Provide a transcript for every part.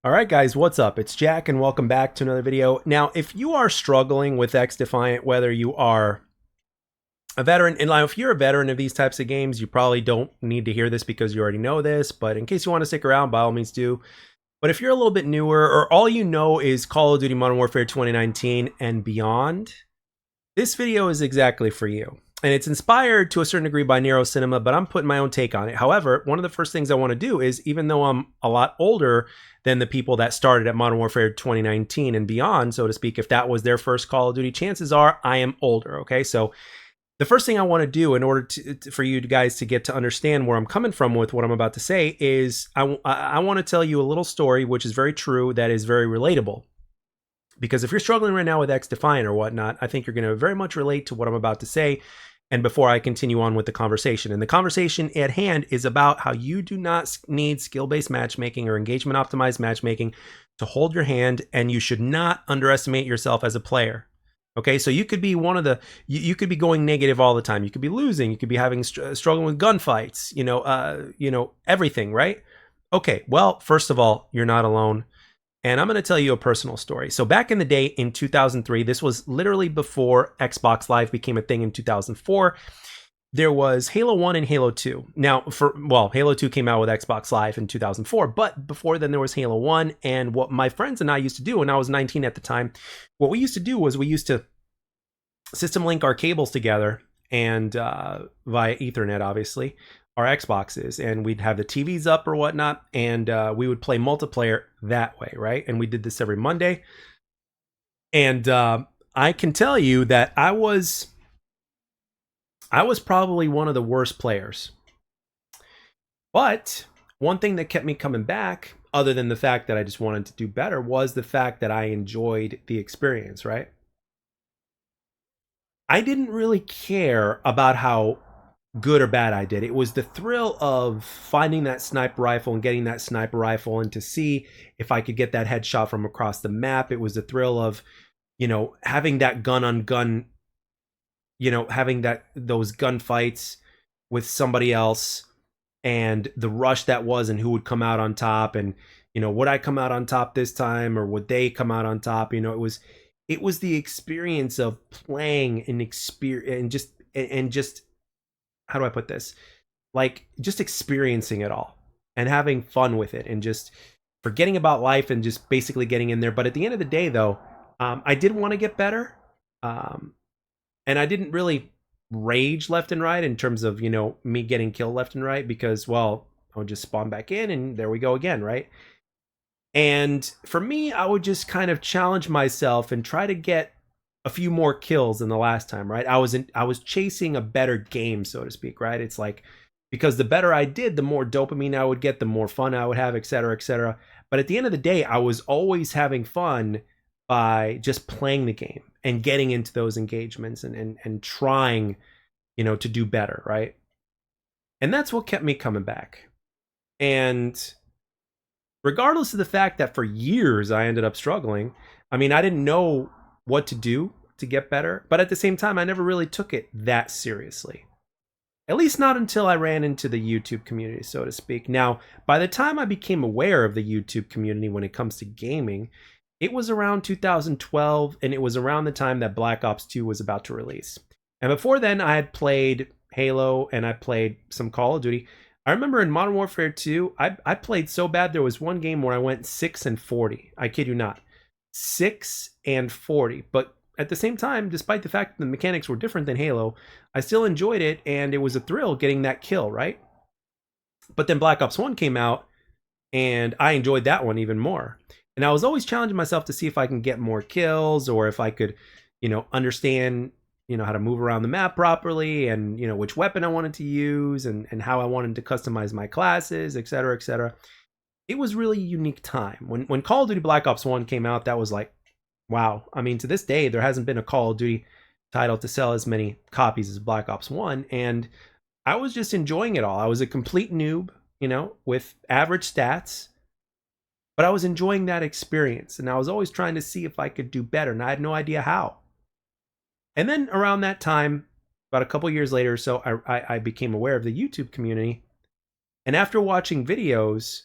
All right, guys, what's up? It's Jack, and welcome back to another video. Now, if you are struggling with XDefiant, whether you are a veteran, and if you're a veteran of these types of games, you probably don't need to hear this because you already know this, but in case you want to stick around, by all means do. But if you're a little bit newer, or all you know is Call of Duty Modern Warfare 2019 and beyond, this video is exactly for you. And it's inspired to a certain degree by Nero Cinema, but I'm putting my own take on it. However, one of the first things I want to do is, even though I'm a lot older than the people that started at Modern Warfare 2019 and beyond, so to speak, if that was their first Call of Duty, chances are I am older, okay? So the first thing I want to do in order for you guys to get to understand where I'm coming from with what I'm about to say is I want to tell you a little story, which is very true, that is very relatable. Because if you're struggling right now with XDefiant or whatnot, I think you're going to very much relate to what I'm about to say. And before I continue on with the conversation, and the conversation at hand is about how you do not need skill-based matchmaking or engagement-optimized matchmaking to hold your hand, and you should not underestimate yourself as a player. Okay, so you could be you could be going negative all the time. You could be losing. You could be having struggling with gunfights. Everything, right? Okay, well, first of all, you're not alone. And I'm going to tell you a personal story. So back in the day in 2003, this was literally before Xbox Live became a thing in 2004. There was Halo 1 and Halo 2. Now, Halo 2 came out with Xbox Live in 2004, but before then there was Halo 1. And what my friends and I used to do, and I was 19 at the time, what we used to do was we used to system link our cables together and via Ethernet, obviously, our Xboxes, and we'd have the TVs up or whatnot, and we would play multiplayer that way, right? And we did this every Monday. And I can tell you that I was probably one of the worst players. But one thing that kept me coming back, other than the fact that I just wanted to do better, was the fact that I enjoyed the experience, right? I didn't really care about how good or bad I did. It was the thrill of finding that sniper rifle and getting that sniper rifle, and to see if I could get that headshot from across the map. It was the thrill of, having that gun on gun, having those gunfights with somebody else, and the rush that was, and who would come out on top, and would I come out on top this time, or would they come out on top? It was the experience of playing and just how do I put this? Like, just experiencing it all and having fun with it and just forgetting about life and just basically getting in there. But at the end of the day, though, I did want to get better. And I didn't really rage left and right in terms of, me getting killed left and right, because, well, I would just spawn back in and there we go again, right? And for me, I would just kind of challenge myself and try to get a few more kills than the last time, right? I was chasing a better game, so to speak, right? It's like, because the better I did, the more dopamine I would get, the more fun I would have, etc., etc. But at the end of the day, I was always having fun by just playing the game and getting into those engagements and trying, to do better, right? And that's what kept me coming back. And regardless of the fact that for years I ended up struggling, I mean, I didn't know what to do to get better, but at the same time, I never really took it that seriously. At least not until I ran into the YouTube community, so to speak. Now, by the time I became aware of the YouTube community when it comes to gaming, it was around 2012, and it was around the time that Black Ops 2 was about to release. And before then, I had played Halo and I played some Call of Duty. I remember in Modern Warfare 2, I played so bad, there was one game where I went 6-40. I kid you not. 6-40. But at the same time, despite the fact that the mechanics were different than Halo, I still enjoyed it, and it was a thrill getting that kill, right? But then Black Ops 1 came out, and I enjoyed that one even more. And I was always challenging myself to see if I can get more kills, or if I could, understand, how to move around the map properly, and, which weapon I wanted to use, and how I wanted to customize my classes, etc., etc. It was really a unique time. When Call of Duty Black Ops 1 came out, that was like, wow. I mean, to this day, there hasn't been a Call of Duty title to sell as many copies as Black Ops 1, and I was just enjoying it all. I was a complete noob, with average stats, but I was enjoying that experience, and I was always trying to see if I could do better, and I had no idea how. And then around that time, about a couple years later or so, I became aware of the YouTube community, and after watching videos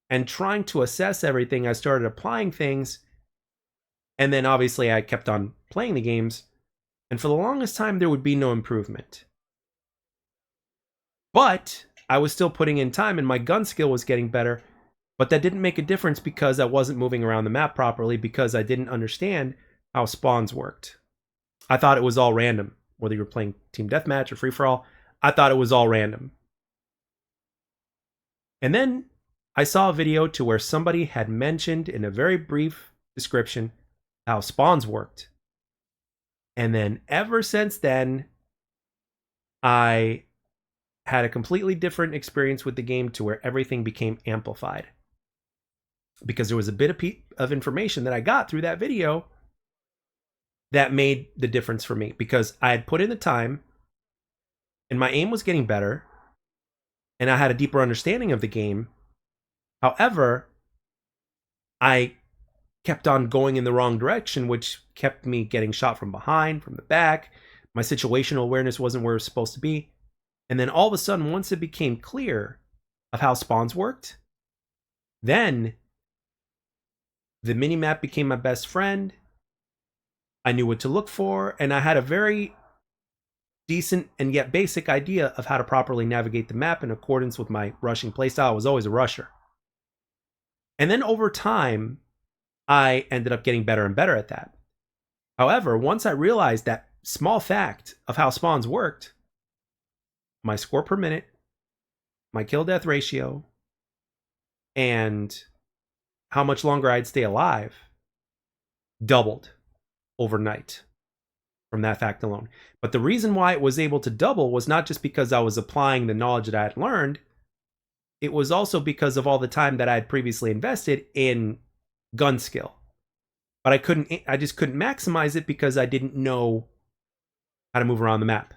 And trying to assess everything, I started applying things. And then obviously I kept on playing the games. And for the longest time, there would be no improvement. But I was still putting in time and my gun skill was getting better. But that didn't make a difference because I wasn't moving around the map properly because I didn't understand how spawns worked. I thought it was all random. Whether you were playing team deathmatch or free-for-all, I thought it was all random. And then I saw a video to where somebody had mentioned in a very brief description how spawns worked. And then ever since then, I had a completely different experience with the game to where everything became amplified. Because there was a bit of information that I got through that video that made the difference for me. Because I had put in the time and my aim was getting better and I had a deeper understanding of the game. However, I kept on going in the wrong direction, which kept me getting shot from behind, from the back. My situational awareness wasn't where it was supposed to be. And then all of a sudden, once it became clear of how spawns worked, then the minimap became my best friend. I knew what to look for, and I had a very decent and yet basic idea of how to properly navigate the map in accordance with my rushing playstyle. I was always a rusher. And then over time, I ended up getting better and better at that. However, once I realized that small fact of how spawns worked, my score per minute, my kill death ratio, and how much longer I'd stay alive doubled overnight from that fact alone. But the reason why it was able to double was not just because I was applying the knowledge that I had learned. It was also because of all the time that I had previously invested in gun skill. But I just couldn't maximize it because I didn't know how to move around the map.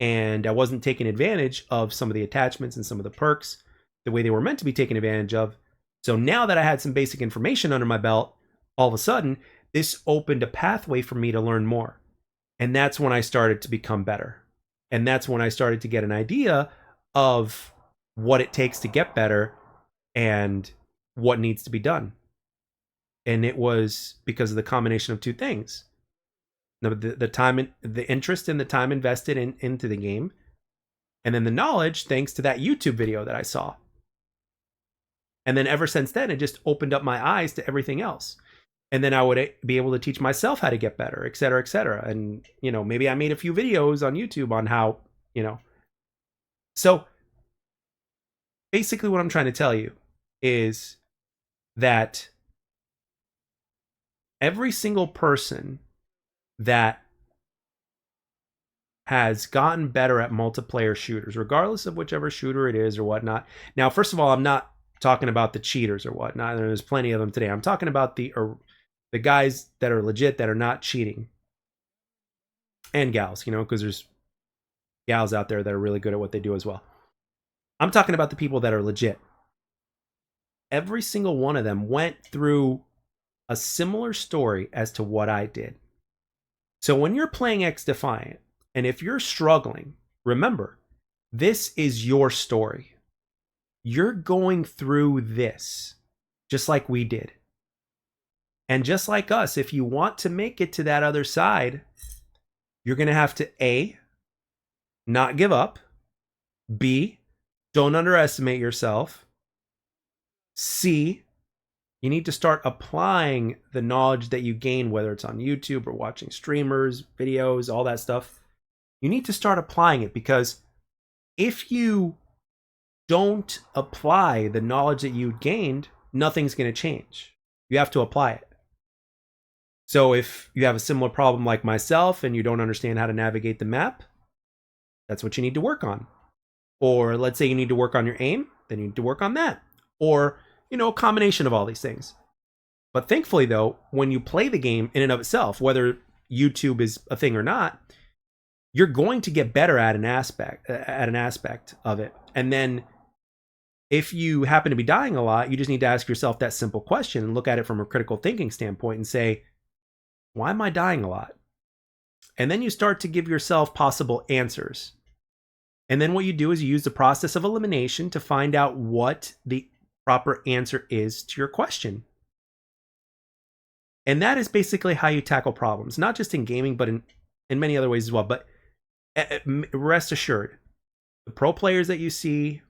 And I wasn't taking advantage of some of the attachments and some of the perks the way they were meant to be taken advantage of. So now that I had some basic information under my belt, all of a sudden, this opened a pathway for me to learn more. And that's when I started to become better. And that's when I started to get an idea of what it takes to get better and what needs to be done. And it was because of the combination of two things. The time, the interest and the time invested into the game. And then the knowledge thanks to that YouTube video that I saw. And then ever since then, it just opened up my eyes to everything else. And then I would be able to teach myself how to get better, et cetera, et cetera. And, maybe I made a few videos on YouTube on how, So basically what I'm trying to tell you is that every single person that has gotten better at multiplayer shooters, regardless of whichever shooter it is or whatnot. Now, first of all, I'm not talking about the cheaters or whatnot. There's plenty of them today. I'm talking about the guys that are legit, that are not cheating. And gals, because there's gals out there that are really good at what they do as well. I'm talking about the people that are legit. Every single one of them went through a similar story as to what I did. So when you're playing XDefiant, and if you're struggling, remember, this is your story. You're going through this, just like we did. And just like us, if you want to make it to that other side, you're going to have to A, not give up. B, don't underestimate yourself. C, you need to start applying the knowledge that you gain, whether it's on YouTube or watching streamers, videos, all that stuff. You need to start applying it, because if you don't apply the knowledge that you gained, nothing's going to change. You have to apply it. So if you have a similar problem like myself and you don't understand how to navigate the map, that's what you need to work on. Or let's say you need to work on your aim, then you need to work on that. Or, a combination of all these things. But thankfully, though, when you play the game in and of itself, whether YouTube is a thing or not, you're going to get better at an aspect of it. And then if you happen to be dying a lot, you just need to ask yourself that simple question and look at it from a critical thinking standpoint and say, why am I dying a lot? And then you start to give yourself possible answers. And then what you do is you use the process of elimination to find out what the proper answer is to your question. And that is basically how you tackle problems, not just in gaming, but in many other ways as well. But rest assured, the pro players that you see,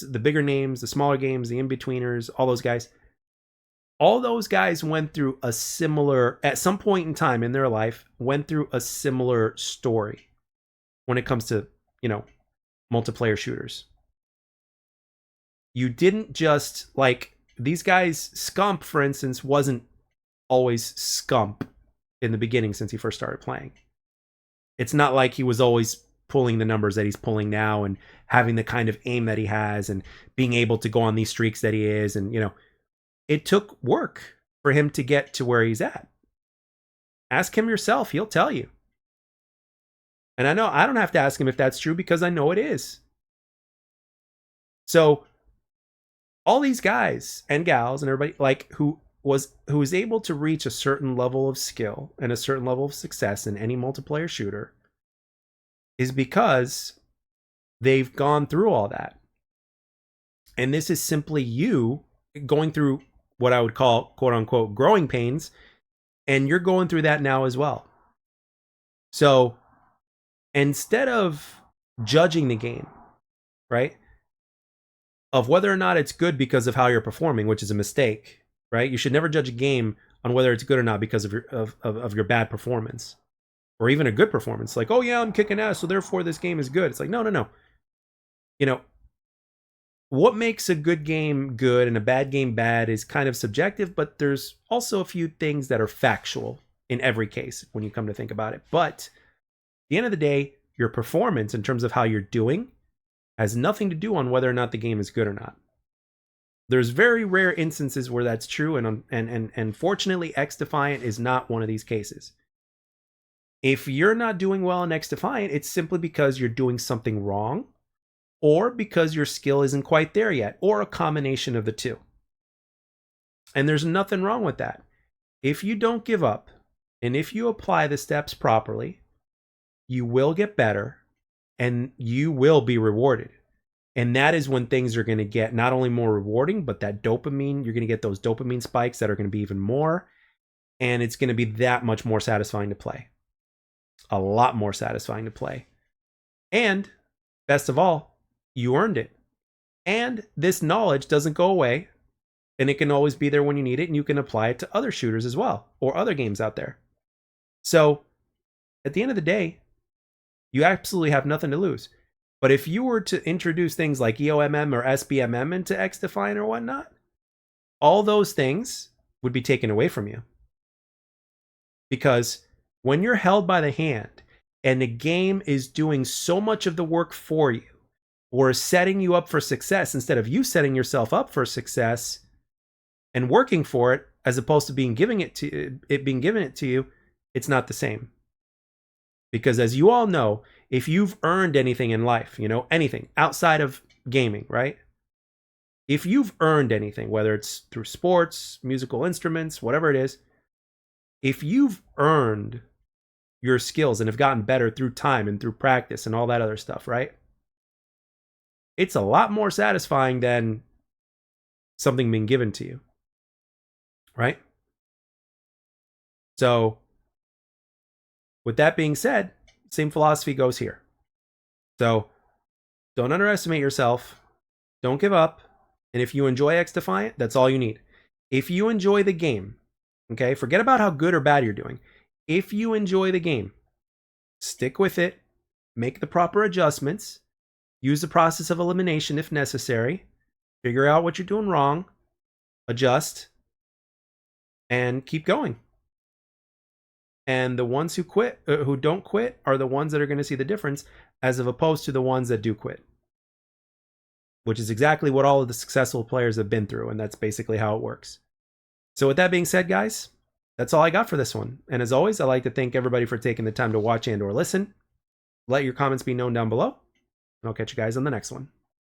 the bigger names, the smaller games, the in-betweeners, all those guys went through a similar, at some point in time in their life, went through a similar story when it comes to, multiplayer shooters. You didn't just, like, these guys, Scump, for instance, wasn't always Scump in the beginning since he first started playing. It's not like he was always pulling the numbers that he's pulling now and having the kind of aim that he has and being able to go on these streaks that he is. And, it took work for him to get to where he's at. Ask him yourself. He'll tell you. And I know I don't have to ask him if that's true because I know it is. So all these guys and gals and everybody like who was able to reach a certain level of skill and a certain level of success in any multiplayer shooter is because they've gone through all that. And this is simply you going through what I would call, quote unquote, growing pains. And you're going through that now as well. So instead of judging the game, right, of whether or not it's good because of how you're performing, which is a mistake, right? You should never judge a game on whether it's good or not because of your bad performance or even a good performance. Like, oh yeah, I'm kicking ass, so therefore this game is good. It's like, no. What makes a good game good and a bad game bad is kind of subjective, but there's also a few things that are factual in every case when you come to think about it. But at the end of the day, your performance in terms of how you're doing has nothing to do on whether or not the game is good or not. There's very rare instances where that's true, and fortunately, XDefiant is not one of these cases. If you're not doing well in XDefiant, it's simply because you're doing something wrong, or because your skill isn't quite there yet, or a combination of the two. And there's nothing wrong with that. If you don't give up, and if you apply the steps properly, you will get better, and you will be rewarded. And that is when things are going to get not only more rewarding, but that dopamine, you're going to get those dopamine spikes that are going to be even more. And it's going to be that much more satisfying to play. A lot more satisfying to play. And best of all, you earned it. And this knowledge doesn't go away. And it can always be there when you need it. And you can apply it to other shooters as well, or other games out there. So at the end of the day, you absolutely have nothing to lose. But if you were to introduce things like EOMM or SBMM into XDefiant or whatnot, all those things would be taken away from you. Because when you're held by the hand and the game is doing so much of the work for you, or setting you up for success instead of you setting yourself up for success and working for it, as opposed to being given it to you, it's not the same. Because as you all know, if you've earned anything in life, anything outside of gaming, right? If you've earned anything, whether it's through sports, musical instruments, whatever it is, if you've earned your skills and have gotten better through time and through practice and all that other stuff, right? It's a lot more satisfying than something being given to you, right? So, with that being said, same philosophy goes here. So, don't underestimate yourself. Don't give up. And if you enjoy XDefiant, that's all you need. If you enjoy the game, okay, forget about how good or bad you're doing. If you enjoy the game, stick with it, make the proper adjustments, use the process of elimination if necessary, figure out what you're doing wrong, adjust, and keep going. And the ones who don't quit are the ones that are going to see the difference, as opposed to the ones that do quit. Which is exactly what all of the successful players have been through, and that's basically how it works. So with that being said, guys, that's all I got for this one. And as always, I'd like to thank everybody for taking the time to watch and or listen. Let your comments be known down below, and I'll catch you guys on the next one.